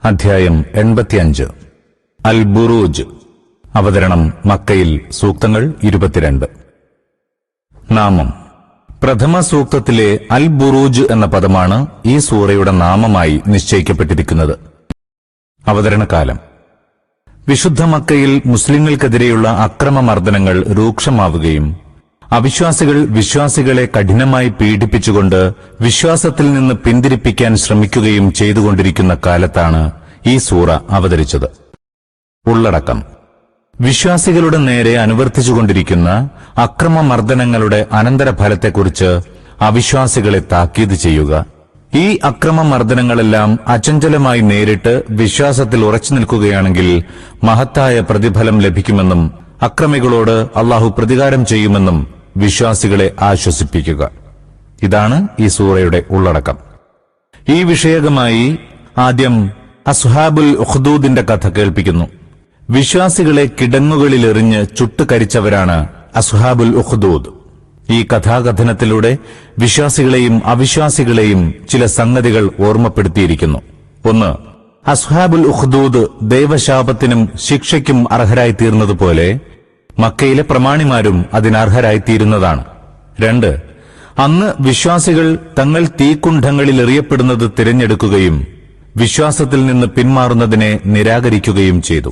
അധ്യായം 85. അൽ ബുറൂജ്. അവതരണം മക്കയിൽ. സൂക്തങ്ങൾ 22. നാമം. പ്രഥമ സൂക്തത്തിലെ അൽ ബുറൂജ് എന്ന പദമാണ് ഈ സൂറയുടെ നാമമായി നിശ്ചയിക്കപ്പെട്ടിരിക്കുന്നത്. അവതരണകാലം. വിശുദ്ധ മക്കയിൽ മുസ്ലിങ്ങൾക്കെതിരെയുള്ള അക്രമമർദ്ദനങ്ങൾ രൂക്ഷമാവുകയും അവിശ്വാസികൾ വിശ്വാസികളെ കഠിനമായി പീഡിപ്പിച്ചുകൊണ്ട് വിശ്വാസത്തിൽ നിന്ന് പിന്തിരിപ്പിക്കാൻ ശ്രമിക്കുകയും ചെയ്തുകൊണ്ടിരിക്കുന്ന കാലത്താണ് ഈ സൂറ അവതരിച്ചത്. ഉള്ളടക്കം: വിശ്വാസികളുടെ നേരെ അനുവർത്തിച്ചുകൊണ്ടിരിക്കുന്ന അക്രമമർദ്ദനങ്ങളുടെ അനന്തരഫലത്തെക്കുറിച്ച് അവിശ്വാസികളെ താക്കീത് ചെയ്യുക, ഈ അക്രമമർദ്ദനങ്ങളെല്ലാം അചഞ്ചലമായി നേരിട്ട് വിശ്വാസത്തിൽ ഉറച്ചു നിൽക്കുകയാണെങ്കിൽ മഹത്തായ പ്രതിഫലം ലഭിക്കുമെന്നും അക്രമികളോട് അള്ളാഹു പ്രതികാരം ചെയ്യുമെന്നും വിശ്വാസികളെ ആശ്വസിപ്പിക്കുക. ഇതാണ് ഈ സൂറയുടെ ഉള്ളടക്കം. ഈ വിഷയകമായി ആദ്യം അസ്ഹാബുൽ ഉഖ്ദൂദിന്റെ കഥ കേൾപ്പിക്കുന്നു. വിശ്വാസികളെ കിടങ്ങുകളിലെറിഞ്ഞ് ചുട്ടുകരിച്ചവരാണ് അസ്ഹാബുൽ ഉഖ്ദൂദ്. ഈ കഥാകഥനത്തിലൂടെ വിശ്വാസികളെയും അവിശ്വാസികളെയും ചില സംഗതികൾ ഓർമ്മപ്പെടുത്തിയിരിക്കുന്നു. ഒന്ന്, അസ്ഹാബുൽ ഉഖ്ദൂദ് ദൈവശാപത്തിനും ശിക്ഷയ്ക്കും അർഹരായിത്തീർന്നതുപോലെ മക്കയിലെ പ്രമാണിമാരും അതിനർഹരായിത്തീരുന്നതാണ്. രണ്ട്, അന്ന് വിശ്വാസികൾ തങ്ങൾ തീക്കുണ്ഠങ്ങളിൽ എറിയപ്പെടുന്നത് തിരഞ്ഞെടുക്കുകയും വിശ്വാസത്തിൽ നിന്ന് പിന്മാറുന്നതിനെ നിരാകരിക്കുകയും ചെയ്തു.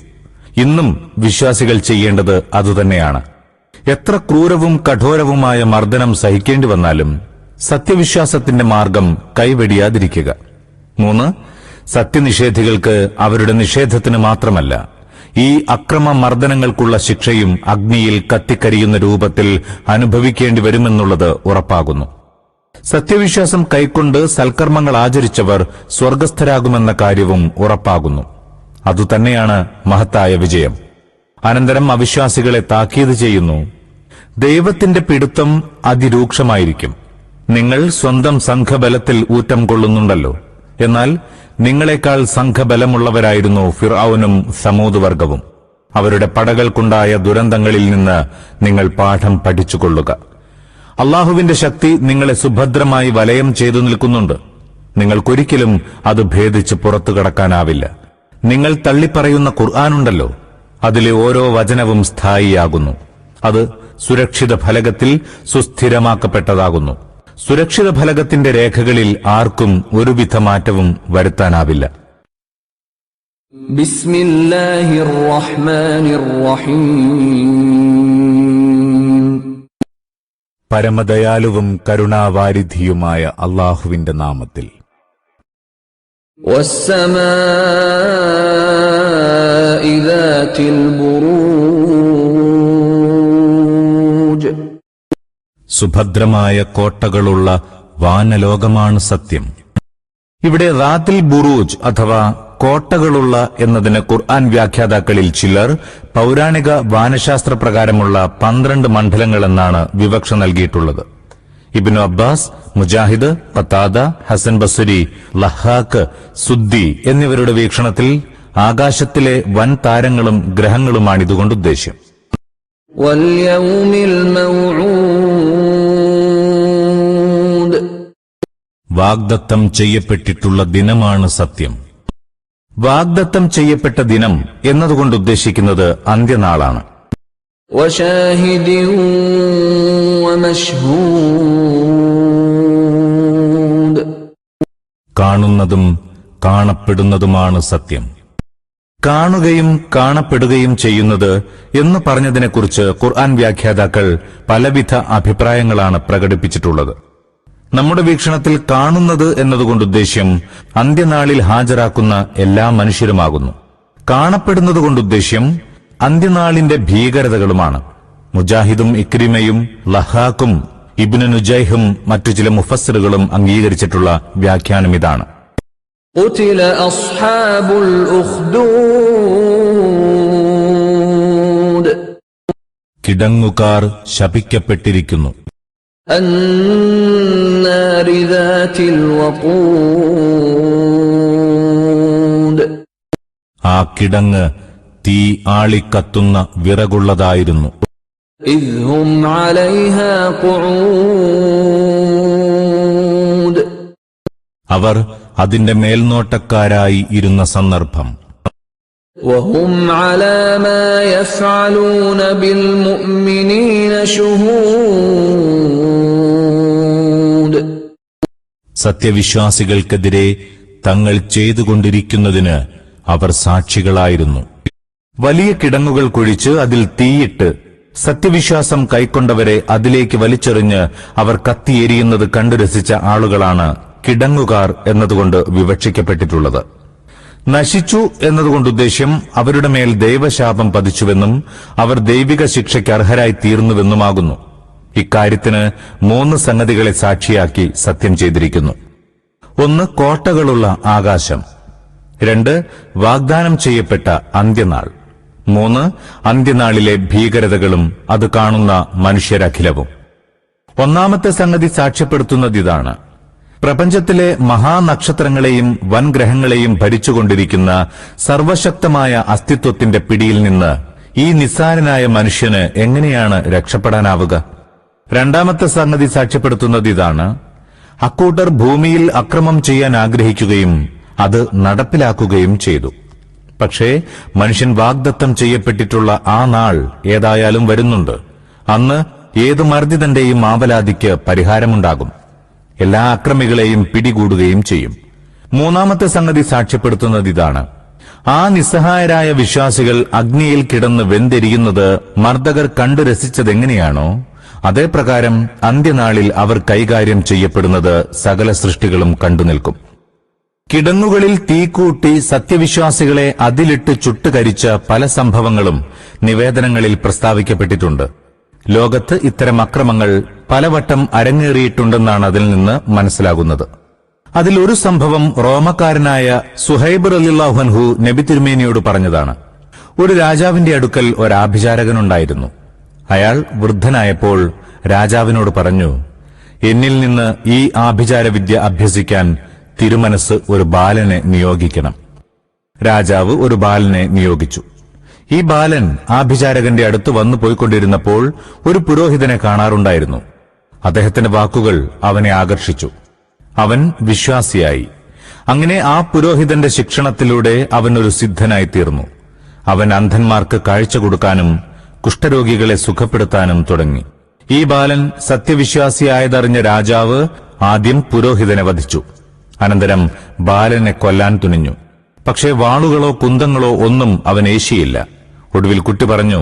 ഇന്നും വിശ്വാസികൾ ചെയ്യേണ്ടത് അതുതന്നെയാണ്. എത്ര ക്രൂരവും കഠോരവുമായ മർദ്ദനം സഹിക്കേണ്ടി വന്നാലും സത്യവിശ്വാസത്തിന്റെ മാർഗം കൈവെടിയാതിരിക്കുക. മൂന്ന്, സത്യനിഷേധികൾക്ക് അവരുടെ നിഷേധത്തിന് മാത്രമല്ല, ഈ അക്രമമർദ്ദനങ്ങൾക്കുള്ള ശിക്ഷയും അഗ്നിയിൽ കത്തിക്കരിയുന്ന രൂപത്തിൽ അനുഭവിക്കേണ്ടി വരുമെന്നുള്ളത് ഉറപ്പാകുന്നു. സത്യവിശ്വാസം കൈക്കൊണ്ട് സൽക്കർമ്മങ്ങൾ ആചരിച്ചവർ സ്വർഗസ്ഥരാകുമെന്ന കാര്യവും ഉറപ്പാകുന്നു. അതുതന്നെയാണ് മഹത്തായ വിജയം. അനന്തരം അവിശ്വാസികളെ താക്കീത് ചെയ്യുന്നു. ദൈവത്തിന്റെ പിടുത്തം അതിരൂക്ഷമായിരിക്കും. നിങ്ങൾ സ്വന്തം സംഘബലത്തിൽ ഊറ്റം കൊള്ളുന്നുണ്ടല്ലോ. എന്നാൽ നിങ്ങളെക്കാൾ സംഘബലമുള്ളവരായിരുന്നു ഫിർഔനും സമൂദ് വർഗവും. അവരുടെ പടകൾക്കുണ്ടായ ദുരന്തങ്ങളിൽ നിന്ന് നിങ്ങൾ പാഠം പഠിച്ചുകൊള്ളുക. അള്ളാഹുവിന്റെ ശക്തി നിങ്ങളെ സുഭദ്രമായി വലയം ചെയ്തു നിൽക്കുന്നുണ്ട്. നിങ്ങൾക്കൊരിക്കലും അത് ഭേദിച്ച് പുറത്തു കടക്കാനാവില്ല. നിങ്ങൾ തള്ളിപ്പറയുന്ന ഖുർആനുണ്ടല്ലോ, അതിലെ ഓരോ വചനവും സ്ഥായിയാകുന്നു. അത് സുരക്ഷിത ഫലകത്തിൽ സുസ്ഥിരമാക്കപ്പെട്ടതാകുന്നു. സുരക്ഷിത ഫലകത്തിന്റെ രേഖകളിൽ ആർക്കും ഒരുവിധ മാറ്റവും വരുത്താനാവില്ല. ബിസ്മില്ലാഹിർ റഹ്മാനിർ റഹീം. പരമദയാലുവും കരുണാവാരിധിയുമായ അള്ളാഹുവിന്റെ നാമത്തിൽ. വസ്സമാഇ ദാതിൽ ബുറൂജ്. സുഭദ്രമായ കോട്ടകളുള്ള വാനലോകമാണ് സത്യം. ഇവിടെ റാത്തിൽ ബുറൂജ് അഥവാ കോട്ടകളുള്ള എന്നതിന് ഖുർആൻ വ്യാഖ്യാതാക്കളിൽ ചിലർ പൗരാണിക വാനശാസ്ത്ര പ്രകാരമുള്ള 12 മണ്ഡലങ്ങൾ എന്നാണ് വിവക്ഷ നൽകിയിട്ടുള്ളത്. ഇബ്നു അബ്ബാസ്, മുജാഹിദ്, ഖതാദ, ഹസൻ ബസ്രി, ലഹാക്ക്, സുദ്ദി എന്നിവരുടെ വീക്ഷണത്തിൽ ആകാശത്തിലെ വൻ താരങ്ങളും ഗ്രഹങ്ങളുമാണിതുകൊണ്ട് ഉദ്ദേശ്യം. വൽയൗമിൽ മൗഊദ്. വാഗ്ദത്തം ചെയ്യപ്പെട്ടിട്ടുള്ള ദിനമാണ് സത്യം. വാഗ്ദത്തം ചെയ്യപ്പെട്ട ദിനം എന്നതുകൊണ്ട് ഉദ്ദേശിക്കുന്നത് അന്ത്യനാളാണ്. വശാഹിദിൻ വമശ്ഹൂദ്. കാണുന്നതും കാണപ്പെടുന്നതുമാണ് സത്യം. കാണുകയും കാണപ്പെടുകയും ചെയ്യുന്നത് എന്ന് പറഞ്ഞതിനെക്കുറിച്ച് ഖുർആൻ വ്യാഖ്യാതാക്കൾ പലവിധ അഭിപ്രായങ്ങളാണ് പ്രകടിപ്പിച്ചിട്ടുള്ളത്. നമ്മുടെ വീക്ഷണത്തിൽ കാണുന്നത് എന്നതുകൊണ്ട് ഉദ്ദേശ്യം അന്ത്യനാളിൽ ഹാജരാക്കുന്ന എല്ലാ മനുഷ്യരുമാകുന്നു. കാണപ്പെടുന്നതുകൊണ്ട് ഉദ്ദേശ്യം അന്ത്യനാളിന്റെ ഭീകരതകളുമാണ്. മുജാഹിദും ഇക്രിമയും ലഹാക്കും ഇബ്നു നുജൈഹും മറ്റു ചില മുഫസ്സിറുകളും അംഗീകരിച്ചിട്ടുള്ള വ്യാഖ്യാനം ഇതാണ്. ഖുതില അസ്ഹാബുൽ ഉഖ്ദൂദ്. കിടങ്ങുകാർ ശപിക്കപ്പെട്ടിരിക്കുന്നു. അന്നാരി ദാതിൽ വഖൂദ്. ആ കിടങ്ങ് തീ ആളിക്കത്തുന്ന വിറകുള്ളതായിരുന്നു. ഇദ് ഹും അലൈഹാ ഖുഊദ്. അവർ അതിന്റെ മേൽനോട്ടക്കാരായി ഇരുന്ന സന്ദർഭം. وهم على ما يفعلون بالمؤمنين شهود. സത്യവിശ്വാസികൾക്കെതിരെ തങ്ങൾ ചെയ്തുകൊണ്ടിരിക്കുന്നതിന് അവർ സാക്ഷികളായിരുന്നു. വലിയ കിടങ്ങുകൾ കുഴിച്ച് അതിൽ തീയിട്ട് സത്യവിശ്വാസം കൈക്കൊണ്ടവരെ അതിലേക്ക് വലിച്ചെറിഞ്ഞ് അവർ കത്തിയെരിയുന്നത് കണ്ടു രസിച്ച ആളുകളാണ് കിടങ്ങുകാർ എന്നതുകൊണ്ട് വിവക്ഷിക്കപ്പെട്ടിട്ടുള്ളത്. നശിച്ചു എന്നതുകൊണ്ട് ഉദ്ദേശ്യം അവരുടെ മേൽ ദൈവശാപം പതിച്ചുവെന്നും അവർ ദൈവിക ശിക്ഷയ്ക്ക് അർഹരായി തീർന്നുവെന്നുമാകുന്നു. ഇക്കാര്യത്തിന് 3 സംഗതികളെ സാക്ഷിയാക്കി സത്യം ചെയ്തിരിക്കുന്നു. 1, കോട്ടകളുള്ള ആകാശം. 2, വാഗ്ദാനം ചെയ്യപ്പെട്ട അന്ത്യനാൾ. 3, അന്ത്യനാളിലെ ഭീകരതകളും അത് കാണുന്ന മനുഷ്യരഖിലവും. 1-ാമത്തെ സംഗതി സാക്ഷ്യപ്പെടുത്തുന്നതിതാണ്: പ്രപഞ്ചത്തിലെ മഹാനക്ഷത്രങ്ങളെയും വൻഗ്രഹങ്ങളെയും ഭരിച്ചുകൊണ്ടിരിക്കുന്ന സർവശക്തമായ അസ്തിത്വത്തിന്റെ പിടിയിൽ നിന്ന് ഈ നിസ്സാരനായ മനുഷ്യന് എങ്ങനെയാണ് രക്ഷപ്പെടാനാവുക? 2-ാമത്തെ സംഗതി സാക്ഷ്യപ്പെടുത്തുന്നതിതാണ്: അക്കൂട്ടർ ഭൂമിയിൽ അക്രമം ചെയ്യാൻ ആഗ്രഹിക്കുകയും അത് നടപ്പിലാക്കുകയും ചെയ്തു. പക്ഷേ മനുഷ്യൻ വാഗ്ദത്തം ചെയ്യപ്പെട്ടിട്ടുള്ള ആ നാൾ ഏതായാലും വരുന്നുണ്ട്. അന്ന് ഏതു മർദ്ദിതന്റെയും ആവലാതിക്ക് പരിഹാരമുണ്ടാകും. എല്ലാ അക്രമികളെയും പിടികൂടുകയും ചെയ്യും. 3-ാമത്തെ സംഗതി സാക്ഷ്യപ്പെടുത്തുന്നതിതാണ്: ആ നിസ്സഹായരായ വിശ്വാസികൾ അഗ്നിയിൽ കിടന്ന് വെന്തെരിയുന്നത് മർദ്ദകർ കണ്ടു രസിച്ചതെങ്ങനെയാണോ അതേപ്രകാരം അന്ത്യനാളിൽ അവർ കൈകാര്യം ചെയ്യപ്പെടുന്നത് സകല സൃഷ്ടികളും കണ്ടുനിൽക്കും. കിടങ്ങുകളിൽ തീകൂട്ടി സത്യവിശ്വാസികളെ അതിലിട്ട് ചുട്ടുകരിച്ച പല സംഭവങ്ങളും നിവേദനങ്ങളിൽ പ്രസ്താവിക്കപ്പെട്ടിട്ടുണ്ട്. ലോകത്ത് ഇത്തരം അക്രമങ്ങൾ പലവട്ടം അരങ്ങേറിയിട്ടുണ്ടെന്നാണ് അതിൽ നിന്ന് മനസ്സിലാകുന്നത്. അതിൽ ഒരു സംഭവം റോമക്കാരനായ സുഹൈബ് റളിയല്ലാഹു അൻഹു നബി തിരുമേനിയോട് പറഞ്ഞതാണ്. ഒരു രാജാവിന്റെ അടുക്കൽ ഒരാഭിചാരകനുണ്ടായിരുന്നു. അയാൾ വൃദ്ധനായപ്പോൾ രാജാവിനോട് പറഞ്ഞു, എന്നിൽ നിന്ന് ഈ ആഭിചാരവിദ്യ അഭ്യസിക്കാൻ തിരുമനസ് ഒരു ബാലനെ നിയോഗിക്കണം. രാജാവ് ഒരു ബാലനെ നിയോഗിച്ചു. ഈ ബാലൻ ആഭിചാരകന്റെ അടുത്ത് വന്നു പോയിക്കൊണ്ടിരുന്നപ്പോൾ ഒരു പുരോഹിതനെ കാണാറുണ്ടായിരുന്നു. അദ്ദേഹത്തിന്റെ വാക്കുകൾ അവനെ ആകർഷിച്ചു. അവൻ വിശ്വാസിയായി. അങ്ങനെ ആ പുരോഹിതന്റെ ശിക്ഷണത്തിലൂടെ അവൻ ഒരു സിദ്ധനായി തീർന്നു. അവൻ അന്ധന്മാർക്ക് കാഴ്ച കൊടുക്കാനും കുഷ്ഠരോഗികളെ സുഖപ്പെടുത്താനും തുടങ്ങി. ഈ ബാലൻ സത്യവിശ്വാസിയായതറിഞ്ഞ രാജാവ് ആദ്യം പുരോഹിതനെ വധിച്ചു. അനന്തരം ബാലനെ കൊല്ലാൻ തുനിഞ്ഞു. പക്ഷേ വാളുകളോ കുന്തങ്ങളോ ഒന്നും അവൻ ഏശിയില്ല. ഒടുവിൽ കുട്ടി പറഞ്ഞു,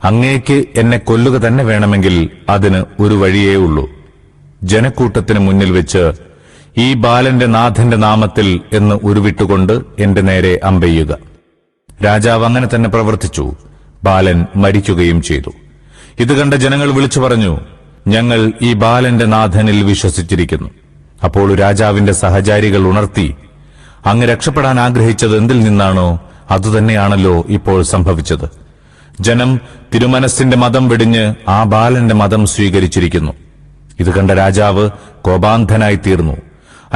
അങ്ങേക്ക് എന്നെ കൊല്ലുക തന്നെ വേണമെങ്കിൽ അതിന് ഒരു വഴിയേ ഉള്ളൂ. ജനക്കൂട്ടത്തിന് മുന്നിൽ വെച്ച് ഈ ബാലന്റെ നാഥന്റെ നാമത്തിൽ എന്ന് ഉരുവിട്ടുകൊണ്ട് എന്റെ നേരെ അമ്പെയ്യുക. രാജാവ് അങ്ങനെ തന്നെ പ്രവർത്തിച്ചു. ബാലൻ മരിക്കുകയും ചെയ്തു. ഇത് കണ്ട ജനങ്ങൾ വിളിച്ചു പറഞ്ഞു, ഞങ്ങൾ ഈ ബാലന്റെ നാഥനിൽ വിശ്വസിച്ചിരിക്കുന്നു. അപ്പോൾ രാജാവിന്റെ സഹചാരികൾ ഉണർത്തി, അങ്ങ് രക്ഷപ്പെടാൻ ആഗ്രഹിച്ചത് എന്തിൽ നിന്നാണോ അതുതന്നെയാണല്ലോ ഇപ്പോൾ സംഭവിച്ചത്. ജനം തിരുമനസ്സിന്റെ മതം വെടിഞ്ഞ് ആ ബാലന്റെ മതം സ്വീകരിച്ചിരിക്കുന്നു. ഇത് കണ്ട രാജാവ് കോപാന്ധനായി തീർന്നു.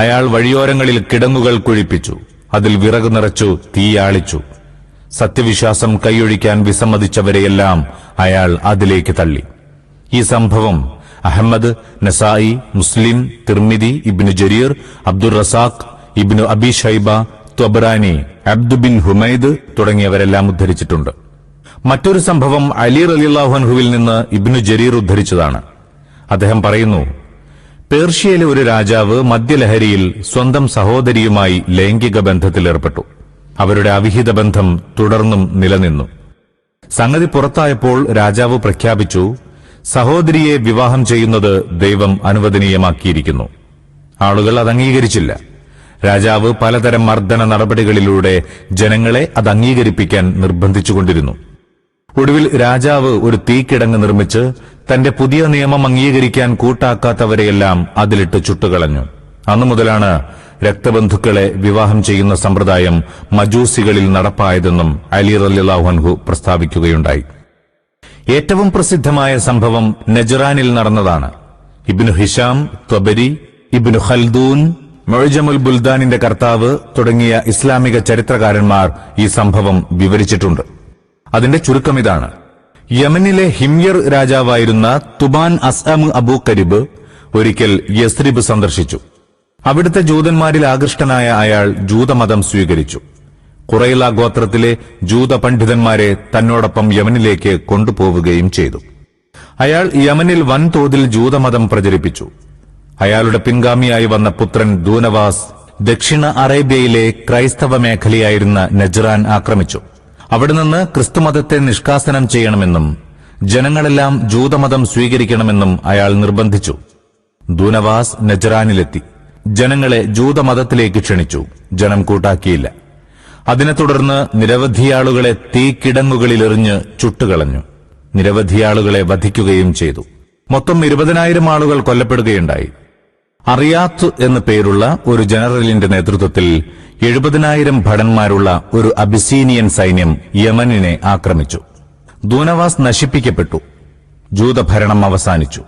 അയാൾ വഴിയോരങ്ങളിൽ കിടങ്ങുകൾ കുഴിപ്പിച്ചു. അതിൽ വിറക് നിറച്ചു തീയാളിച്ചു. സത്യവിശ്വാസം കൈയൊഴിക്കാൻ വിസമ്മതിച്ചവരെയെല്ലാം അയാൾ അതിലേക്ക് തള്ളി. ഈ സംഭവം അഹമ്മദ്, നസായി, മുസ്ലിം, തിർമിദി, ഇബ്നു ജരീർ, അബ്ദുർ റസാഖ്, ഇബ്നു അബി ഷൈബ, ത്വബറാനി, അബ്ദു ബിൻ ഹുമൈദ് തുടങ്ങിയവരെല്ലാം ഉദ്ധരിച്ചിട്ടുണ്ട്. മറ്റൊരു സംഭവം അലി റളിയല്ലാഹു അൻഹുവിൽ നിന്ന് ഇബ്നു ജരീർ ഉദ്ധരിച്ചതാണ്. അദ്ദേഹം പറയുന്നു, പേർഷ്യയിലെ ഒരു രാജാവ് മദ്യലഹരിയിൽ സ്വന്തം സഹോദരിയുമായി ലൈംഗിക ബന്ധത്തിലേർപ്പെട്ടു. അവരുടെ അവിഹിത ബന്ധം തുടർന്നും നിലനിന്നു. സംഗതി പുറത്തായപ്പോൾ രാജാവ് പ്രഖ്യാപിച്ചു, സഹോദരിയെ വിവാഹം ചെയ്യുന്നത് ദൈവം അനുവദനീയമാക്കിയിരിക്കുന്നു. ആളുകൾ അത് അംഗീകരിച്ചില്ല. രാജാവ് പലതരം മർദ്ദന നടപടികളിലൂടെ ജനങ്ങളെ അത് അംഗീകരിപ്പിക്കാൻ നിർബന്ധിച്ചുകൊണ്ടിരുന്നു. ഒടുവിൽ രാജാവ് ഒരു തീക്കിടങ്ങ് നിർമ്മിച്ച് തന്റെ പുതിയ നിയമം അംഗീകരിക്കാൻ കൂട്ടാക്കാത്തവരെയെല്ലാം അതിലിട്ട് ചുട്ടുകളഞ്ഞു. അന്നു മുതലാണ് രക്തബന്ധുക്കളെ വിവാഹം ചെയ്യുന്ന സമ്പ്രദായം മജൂസികളിൽ നടപ്പായതെന്നും അലി റളിയല്ലാഹു അൻഹു പ്രസ്താവിക്കുകയുണ്ടായി. ഏറ്റവും പ്രസിദ്ധമായ സംഭവം നജ്റാനിൽ നടന്നതാണ്. ഇബ്നു ഹിഷാം, ത്വബരി, ഇബ്നു ഖൽദൂൻ, മുഅ്ജമുൽ ബുൽദാനിന്റെ കർത്താവ് തുടങ്ങിയ ഇസ്ലാമിക ചരിത്രകാരന്മാർ ഈ സംഭവം വിവരിച്ചിട്ടുണ്ട്. അതിന്റെ ചുരുക്കമിതാണ്: യമനിലെ ഹിംയർ രാജാവായിരുന്ന തുബാൻ അസ്അം അബൂ കരീബ് ഒരിക്കൽ യസ്രിബ് സന്ദർശിച്ചു. അവിടുത്തെ ജൂതന്മാരിൽ ആകൃഷ്ടനായ അയാൾ ജൂതമതം സ്വീകരിച്ചു. ഖുറൈള ഗോത്രത്തിലെ ജൂത പണ്ഡിതന്മാരെ തന്നോടൊപ്പം യമനിലേക്ക് കൊണ്ടുപോവുകയും ചെയ്തു. അയാൾ യമനിൽ വൻതോതിൽ ജൂതമതം പ്രചരിപ്പിച്ചു. അയാളുടെ പിൻഗാമിയായി വന്ന പുത്രൻ ദൂനവാസ് ദക്ഷിണ അറേബ്യയിലെ ക്രൈസ്തവ മേഖലയായിരുന്ന നജ്റാൻ ആക്രമിച്ചു. അവിടെ നിന്ന് ക്രിസ്തുമതത്തെ നിഷ്കാസനം ചെയ്യണമെന്നും ജനങ്ങളെല്ലാം ജൂതമതം സ്വീകരിക്കണമെന്നും അയാൾ നിർബന്ധിച്ചു. ദൂനവാസ് നജ്റാനിലെത്തി ജനങ്ങളെ ജൂതമതത്തിലേക്ക് ക്ഷണിച്ചു. ജനം കൂട്ടാക്കിയില്ല. അതിനെ തുടർന്ന് നിരവധിയാളുകളെ തീക്കിടങ്ങുകളിലെറിഞ്ഞ് ചുട്ടുകളഞ്ഞു. നിരവധിയാളുകളെ വധിക്കുകയും ചെയ്തു. മൊത്തം 20,000 ആളുകൾ കൊല്ലപ്പെടുകയുണ്ടായി. അറിയാത്ത് എന്നു പേരുള്ള ഒരു ജനറലിന്റെ നേതൃത്വത്തിൽ 70,000 ഭടന്മാരുള്ള ഒരു അബിസീനിയൻ സൈന്യം യമനിനെ ആക്രമിച്ചു. ദൂനവാസ് നശിപ്പിക്കപ്പെട്ടു. ജൂതഭരണം അവസാനിച്ചു.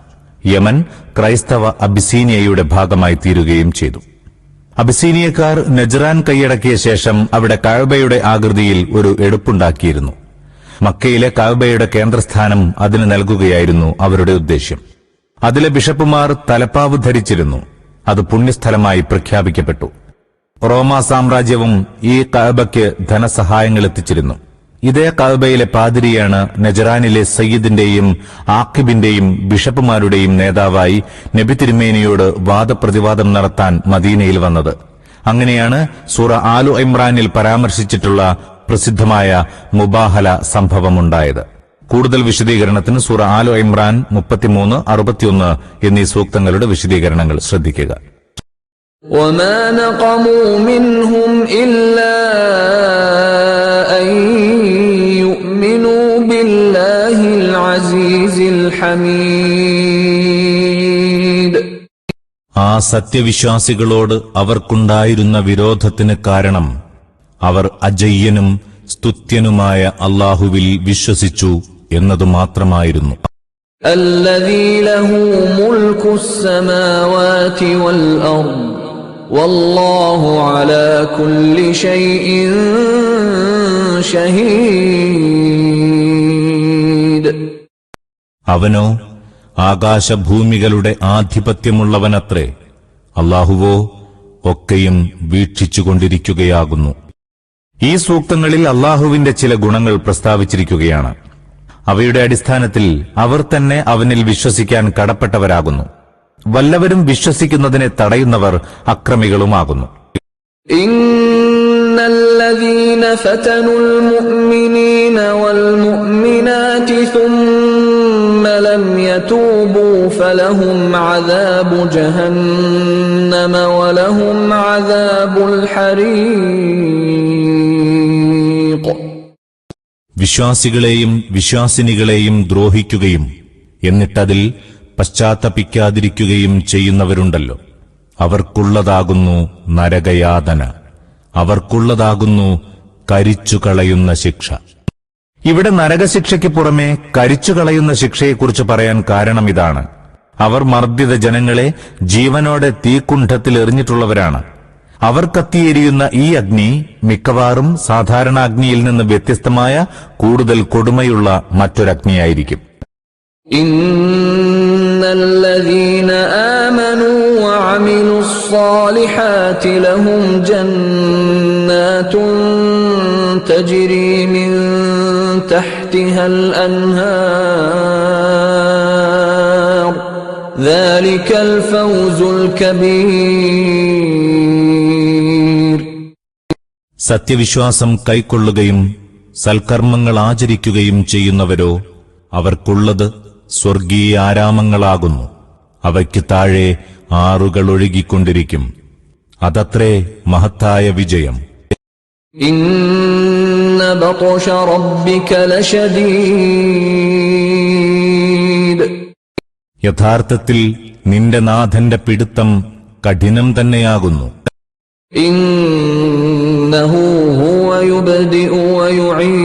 യമൻ ക്രൈസ്തവ അബിസീനിയയുടെ ഭാഗമായി തീരുകയും ചെയ്തു. അബിസീനിയക്കാർ നജ്റാൻ കൈയടക്കിയ ശേഷം അവിടെ കഅബയുടെ ആകൃതിയിൽ ഒരു എടുപ്പുണ്ടാക്കിയിരുന്നു. മക്കയിലെ കഅബയുടെ കേന്ദ്രസ്ഥാനം അതിന് നൽകുകയായിരുന്നു അവരുടെ ഉദ്ദേശ്യം. അതിലെ ബിഷപ്പുമാർ തലപ്പാവ് ധരിച്ചിരുന്നു. അത് പുണ്യസ്ഥലമായി പ്രഖ്യാപിക്കപ്പെട്ടു. റോമാ സാമ്രാജ്യവും ഈ കഅബയ്ക്ക് ധനസഹായങ്ങൾ എത്തിച്ചിരുന്നു. ഇതേ കഅബയിലെ പാതിരിയാണ് നജ്റാനിലെ സയ്യിദിന്റെയും ആഖിബിന്റെയും ബിഷപ്പുമാരുടെയും നേതാവായി നബി തിരുമേനിയോട് വാദപ്രതിവാദം നടത്താൻ മദീനയിൽ വന്നത്. അങ്ങനെയാണ് സൂറ ആലു ഇമ്രാനിൽ പരാമർശിച്ചിട്ടുള്ള പ്രസിദ്ധമായ മുബാഹല സംഭവമുണ്ടായത്. കൂടുതൽ വിശദീകരണത്തിന് സൂറ ആലു ഇമ്രാൻ 33, 61 എന്നീ സൂക്തങ്ങളുടെ വിശദീകരണങ്ങൾ ശ്രദ്ധിക്കുക. وَمَا نَقَمُوا مِنْهُمْ إِلَّا أَن يُؤْمِنُوا بِاللَّهِ الْعَزِيزِ الْحَمِيدِ. ആ സത്യവിശ്വാസികളോട് അവർക്കുണ്ടായിരുന്ന വിരോധത്തിന് കാരണം അവർ അജയ്യനും സ്തുത്യനുമായ അല്ലാഹുവിൽ വിശ്വസിച്ചു എന്നതു മാത്രമായിരുന്നു. الَّذِي لَهُ مُلْكُ السَّمَاوَاتِ وَالْأَرْضِ وَاللَّهُ عَلَى كُلِّ شَيْءٍ شَهِيدٌ. അവനോ ആകാശഭൂമികളുടെ ആധിപത്യമുള്ളവനത്രേ. അല്ലാഹുവോ ഒക്കെയും വീക്ഷിച്ചുകൊണ്ടിരിക്കുകയാകുന്നു. ഈ സൂക്തങ്ങളിൽ അല്ലാഹുവിന്റെ ചില ഗുണങ്ങൾ പ്രസ്താവിച്ചിരിക്കുകയാണ്. അവയുടെ അടിസ്ഥാനത്തിൽ അവർ തന്നെ അവനിൽ വിശ്വസിക്കാൻ കടപ്പെട്ടവരാകുന്നു. വല്ലവരും വിശ്വസിക്കുന്നതിനെ തടയുന്നവർ അക്രമികളുമാകുന്നു. ഇന്നല്ലദീന ഫതനുൽ മുഅ്മിനീന വൽ മുഅ്മിനാതി ثم ലം യതൂബൂ ഫലഹും അദാബു ജഹന്നമ വലഹും അദാബുൽ ഹരീഖ്. വിശ്വാസികളെയും വിശ്വാസിനികളെയും ദ്രോഹിക്കുകയും എന്നിട്ടതിൽ പശ്ചാത്തപിക്കാതിരിക്കുകയും ചെയ്യുന്നവരുണ്ടല്ലോ, അവർക്കുള്ളതാകുന്നു നരകയാതന, അവർക്കുള്ളതാകുന്നു കരിച്ചുകളയുന്ന ശിക്ഷ. ഇവിടെ നരകശിക്ഷയ്ക്ക് പുറമെ കരിച്ചുകളയുന്ന ശിക്ഷയെക്കുറിച്ച് പറയാൻ കാരണം ഇതാണ്. അവർ മർദ്ദിത ജനങ്ങളെ ജീവനോടെ തീക്കുണ്ഠത്തിൽ എറിഞ്ഞിട്ടുള്ളവരാണ്. അവർ കത്തിയെരിയുന്ന ഈ അഗ്നി മിക്കവാറും സാധാരണ അഗ്നിയിൽ നിന്ന് വ്യത്യസ്തമായ കൂടുതൽ കൊടുമയുള്ള മറ്റൊരഗ്നിയായിരിക്കും. ഇന്നല്ലദീന ആമനൂ വഅമിലുസ് സ്വാലിഹാതി ലഹും ജന്നാതുൻ തജ്രി മിൻ തഹ്തിഹൽ അൻഹാർ ദാലികൽ ഫൗസുൽ കബീർ. സത്യവിശ്വാസം കൈക്കൊള്ളുകയും സൽക്കർമ്മങ്ങൾ ആചരിക്കുകയും ചെയ്യുന്നവരോ അവർക്കുള്ളത് സ്വർഗീയ ആരാമങ്ങളാകുന്നു. അവയ്ക്ക് താഴെ ആറുകൾ ഒഴുകിക്കൊണ്ടിരിക്കും. അതത്രേ മഹത്തായ വിജയം. ഇന്ന ബത്ശ റബ്ബിക ലശദീദ്. യഥാർത്ഥത്തിൽ നിന്റെ നാഥന്റെ പിടുത്തം കഠിനം തന്നെയാകുന്നു. ഇന്നഹു ഹുവ യുബ്ദിഉ വയുഈദ്.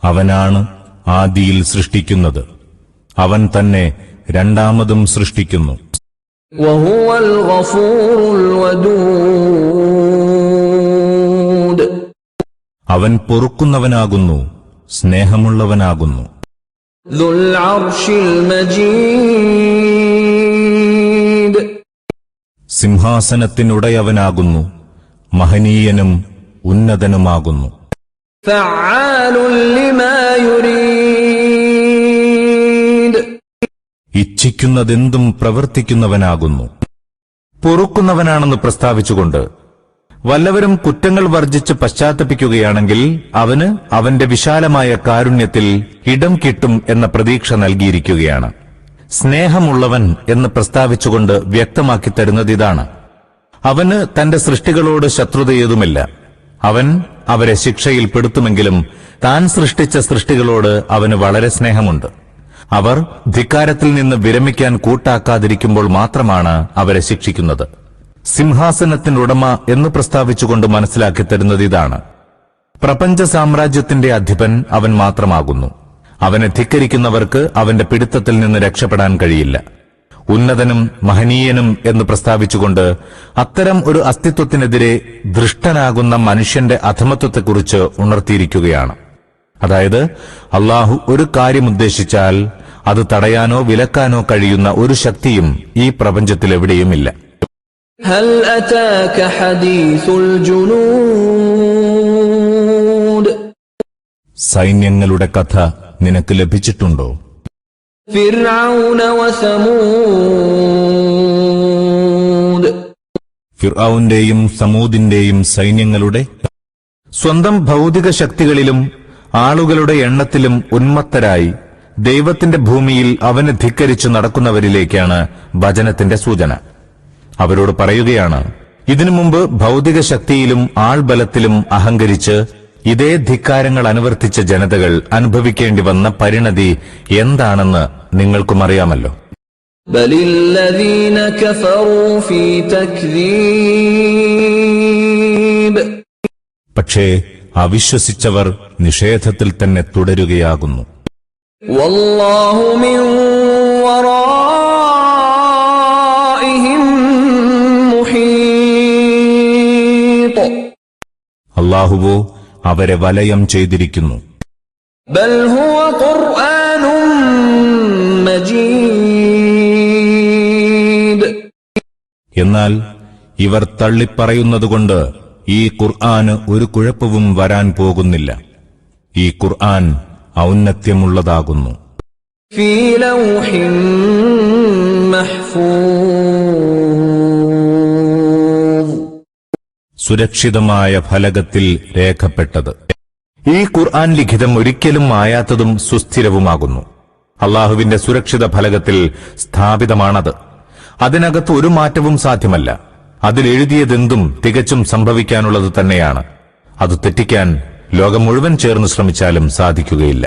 അവനാണ് ആദിയിൽ സൃഷ്ടിക്കുന്നത്, അവൻ തന്നെ രണ്ടാമതും സൃഷ്ടിക്കുന്നു. വഹുവൽ ഗഫൂറുൽ വദൂദ്. അവൻ പൊറുക്കുന്നവനാകുന്നു, സ്നേഹമുള്ളവനാകുന്നു. ദുൽ അർശിൽ മജീദ്. സിംഹാസനത്തിനുടയവനാകുന്നു, മഹനീയനും ഉന്നതനുമാകുന്നു. فعال لما يريد ഇച്ഛിക്കുന്നതെന്തും പ്രവർത്തിക്കുന്നവനാകുന്നു. പൊറുക്കുന്നവനാണെന്ന് പ്രസ്താവിച്ചുകൊണ്ട് വല്ലവരും കുറ്റങ്ങൾ വർജിച്ച് പശ്ചാത്തപിക്കുകയാണെങ്കിൽ അവന് അവന്റെ വിശാലമായ കാരുണ്യത്തിൽ ഇടം കിട്ടും എന്ന പ്രതീക്ഷ നൽകിയിരിക്കുകയാണ്. സ്നേഹമുള്ളവൻ എന്ന് പ്രസ്താവിച്ചുകൊണ്ട് വ്യക്തമാക്കി തരുന്നതിതാണ്. അവന് തന്റെ സൃഷ്ടികളോട് ശത്രുതയേതുമില്ല. അവൻ അവരെ ശിക്ഷയിൽ പെടുത്തുമെങ്കിലും താൻ സൃഷ്ടിച്ച സൃഷ്ടികളോട് അവന് വളരെ സ്നേഹമുണ്ട്. അവർ ധിക്കാരത്തിൽ നിന്ന് വിരമിക്കാൻ കൂട്ടാക്കാതിരിക്കുമ്പോൾ മാത്രമാണ് അവരെ ശിക്ഷിക്കുന്നത്. സിംഹാസനത്തിനുടമ എന്ന് പ്രസ്താവിച്ചുകൊണ്ട് മനസ്സിലാക്കി തരുന്നത് ഇതാണ്: പ്രപഞ്ച സാമ്രാജ്യത്തിന്റെ അധിപൻ അവൻ മാത്രമാകുന്നു. അവനെ ധിക്കരിക്കുന്നവർക്ക് അവന്റെ പിടുത്തത്തിൽ നിന്ന് രക്ഷപ്പെടാൻ കഴിയില്ല. ഉന്നതനും മഹനീയനും എന്ന് പ്രസ്താവിച്ചുകൊണ്ട് അത്തരം ഒരു അസ്തിത്വത്തിനെതിരെ ദൃഷ്ടനാകുന്ന മനുഷ്യന്റെ അധമത്വത്തെക്കുറിച്ച് ഉണർത്തിയിരിക്കുകയാണ്. അതായത്, അള്ളാഹു ഒരു കാര്യമുദ്ദേശിച്ചാൽ അത് തടയാനോ വിലക്കാനോ കഴിയുന്ന ഒരു ശക്തിയും ഈ പ്രപഞ്ചത്തിൽ എവിടെയുമില്ല. هل أتاك حديث الجنود സൈന്യങ്ങളുടെ കഥ നിനക്ക് ലഭിച്ചിട്ടുണ്ടോ? فرعون وثمود ഫിർഔന്റെയും സമൂദിന്റെയും സൈന്യങ്ങളുടെ സ്വന്തം ഭൗതിക ശക്തികളിലും ആളുകളുടെ എണ്ണത്തിലും ഉന്മത്തരായി ദൈവത്തിന്റെ ഭൂമിയിൽ അവനെ ധിക്കരിച്ചു നടക്കുന്നവരിലേക്കാണ് വചനത്തിന്റെ സൂചന. അവരോട് പറയുകയാണ്, ഇതിനു മുമ്പ് ഭൗതിക ശക്തിയിലും ആൾബലത്തിലും അഹങ്കരിച്ച് ഇതേ ധിക്കാരങ്ങൾ അനുവർത്തിച്ച ജനതകൾ അനുഭവിക്കേണ്ടി വന്ന പരിണതി എന്താണെന്ന് നിങ്ങൾക്കും അറിയാമല്ലോ. بل الذين كفروا في تكذيب പക്ഷേ അവിശ്വസിച്ചവർ നിഷേധത്തിൽ തന്നെ തുടരുകയാകുന്നു. والله من ورائهم محيط അല്ലാഹുവോ അവരെ വലയം ചെയ്തിരിക്കുന്നു. بل هو قرآن مجيد എന്നാൽ ഇവർ തള്ളിപ്പറയുന്നതുകൊണ്ട് ഈ ഖുർആന് ഒരു കുഴപ്പവും വരാൻ പോകുന്നില്ല. ഈ ഖുർആൻ ഔന്നത്യമുള്ളതാകുന്നു. في لوح محفوظ സുരക്ഷിതമായ ഫലകത്തിൽ രേഖപ്പെട്ടത്. ഈ ഖുർആൻ ലിഖിതം ഒരിക്കലും മായാത്തതും സുസ്ഥിരവുമാകുന്നു. അള്ളാഹുവിന്റെ സുരക്ഷിത ഫലകത്തിൽ സ്ഥാപിതമാണത്. അതിനകത്ത് ഒരു മാറ്റവും സാധ്യമല്ല. അതിലെഴുതിയതെന്തും തികച്ചും സംഭവിക്കാനുള്ളത് തന്നെയാണ്. അത് തെറ്റിക്കാൻ ലോകം മുഴുവൻ ചേർന്ന് ശ്രമിച്ചാലും സാധിക്കുകയില്ല.